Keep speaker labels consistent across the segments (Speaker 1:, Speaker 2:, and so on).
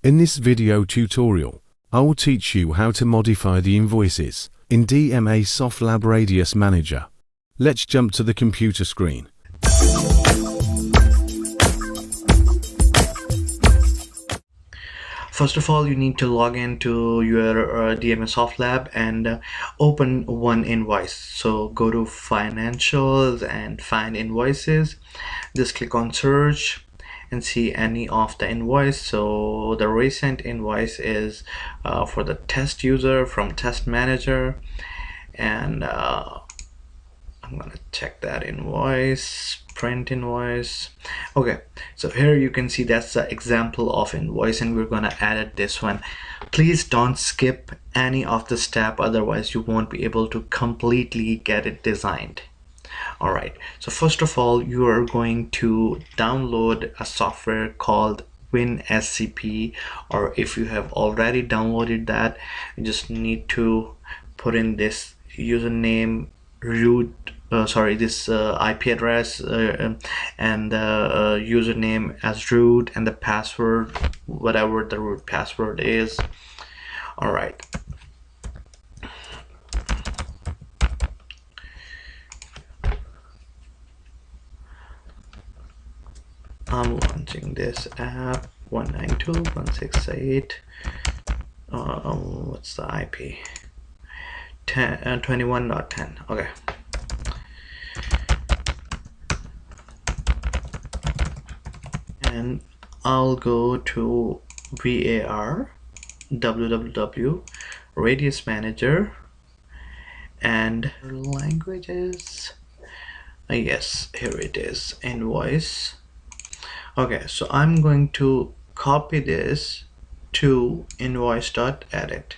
Speaker 1: In this video tutorial, I will teach you how to modify the invoices in DMA Softlab Radius Manager. Let's jump to the computer screen.
Speaker 2: First of all, you need to log into your DMA Softlab and open one invoice. So go to Financials and find Invoices. Just click on Search and see any of the invoice. So the recent invoice is for the test user from Test Manager, and I'm gonna check that invoice, print invoice. Okay, so here you can see that's the example of invoice, and we're gonna edit this one. Please don't skip any of the step, otherwise you won't be able to completely get it designed. All right, so first of all, you are going to download a software called WinSCP, or if you have already downloaded that, you just need to put in this username, root this IP address and username as root, and the password, whatever the root password is. All right, I'm launching this app 192.168. What's the IP? 21.10. Okay. And I'll go to VAR www Radius Manager and languages. Yes, here it is, invoice. Okay, so I'm going to copy this to invoice.edit.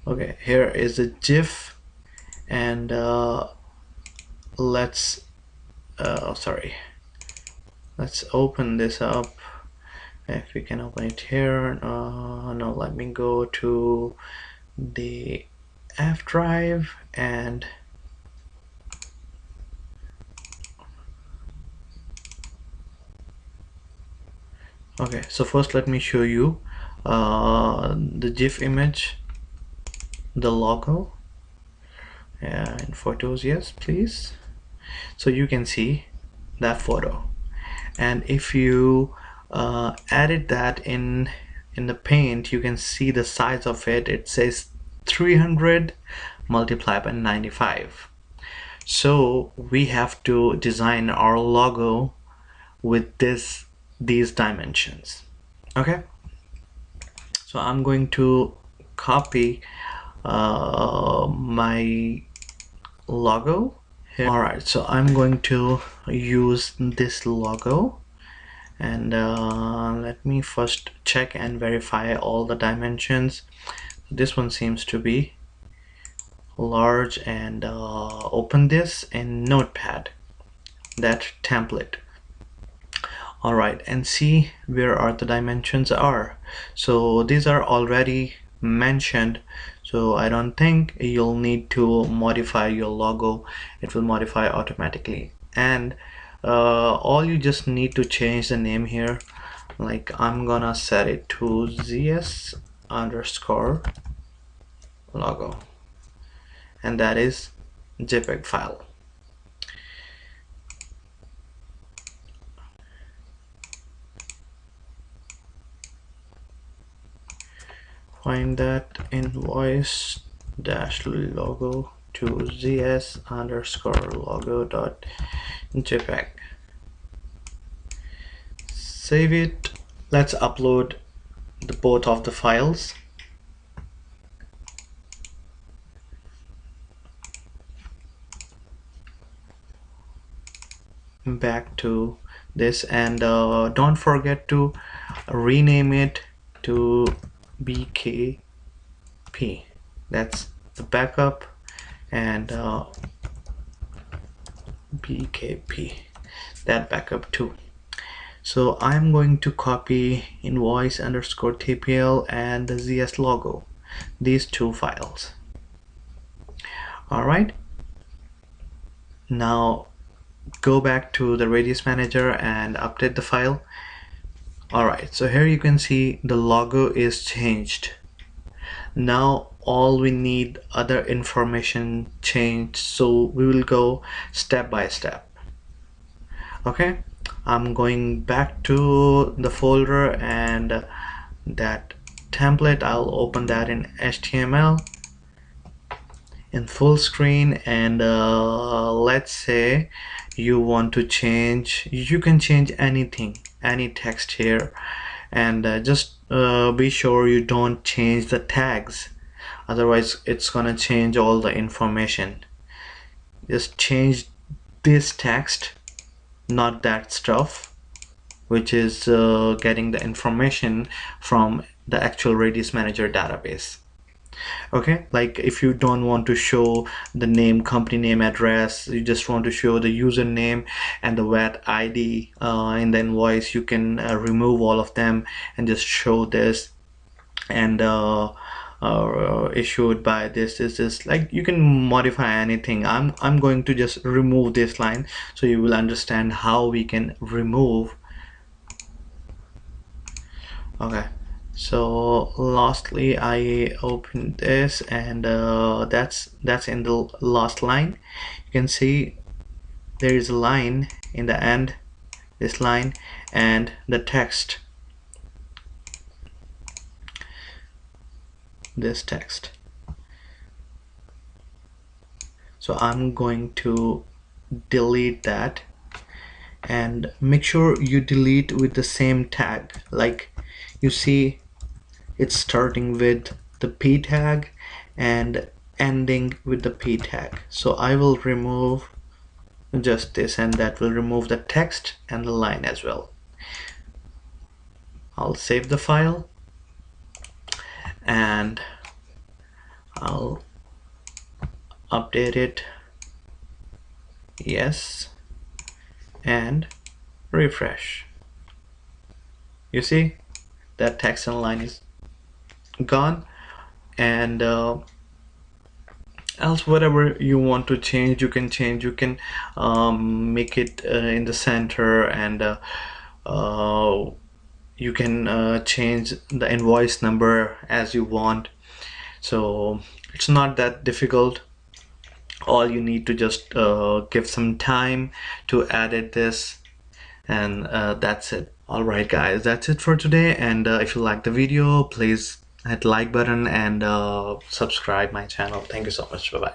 Speaker 2: Okay, here is a GIF, and let's open this up. If we can open it here. No, let me go to the F drive, and okay, so first let me show you the GIF image, the logo, in photos. Yes, please. So you can see that photo, and if you edit that in the paint, you can see the size of it. It says 300 multiplied by 95. So we have to design our logo with these dimensions. Okay, so I'm going to copy my logo here. All right, so I'm going to use this logo, and let me first check and verify all the dimensions. This one seems to be large, and open this in Notepad, that template. All right, and see where are the dimensions are. So these are already mentioned, so I don't think you'll need to modify your logo. It will modify automatically, and all you just need to change the name here. Like, I'm gonna set it to ZS_logo, and that is JPEG file. Find that invoice-logo to ZS_logo.jpg. Save it. Let's upload both of the files. Back to this, and don't forget to rename it to BKP. That's the backup, and BKP, that backup too. So I'm going to copy invoice_tpl and the ZS logo, these two files. All right, now go back to the Radius Manager and update the file. Alright, so here you can see the logo is changed. Now all we need other information changed, so we will go step by step. Okay, I'm going back to the folder, and that template, I'll open that in HTML in full screen, and let's say you want to change, you can change anything, any text here, and just be sure you don't change the tags, otherwise it's gonna change all the information. Just change this text, not that stuff which is getting the information from the actual Radius Manager database. Okay, like if you don't want to show the name, company name, address, you just want to show the username and the VAT ID in the invoice, you can remove all of them and just show this, and issued by this is like, you can modify anything. I'm going to just remove this line so you will understand how we can remove. Okay, so lastly I opened this, and that's in the last line. You can see there is a line in the end, this line, and the text, this text. So I'm going to delete that, and make sure you delete with the same tag. Like you see, it's starting with the P tag and ending with the P tag. So I will remove just this, and that will remove the text and the line as well. I'll save the file, and I'll update it, yes, and refresh. You see that text and line is gone, and else whatever you want to change, you can change. You can make it in the center, and you can change the invoice number as you want. So it's not that difficult. All you need to just give some time to edit this, and that's it. Alright guys, that's it for today, and if you like the video, please hit the like button and subscribe my channel. Thank you so much. Bye bye.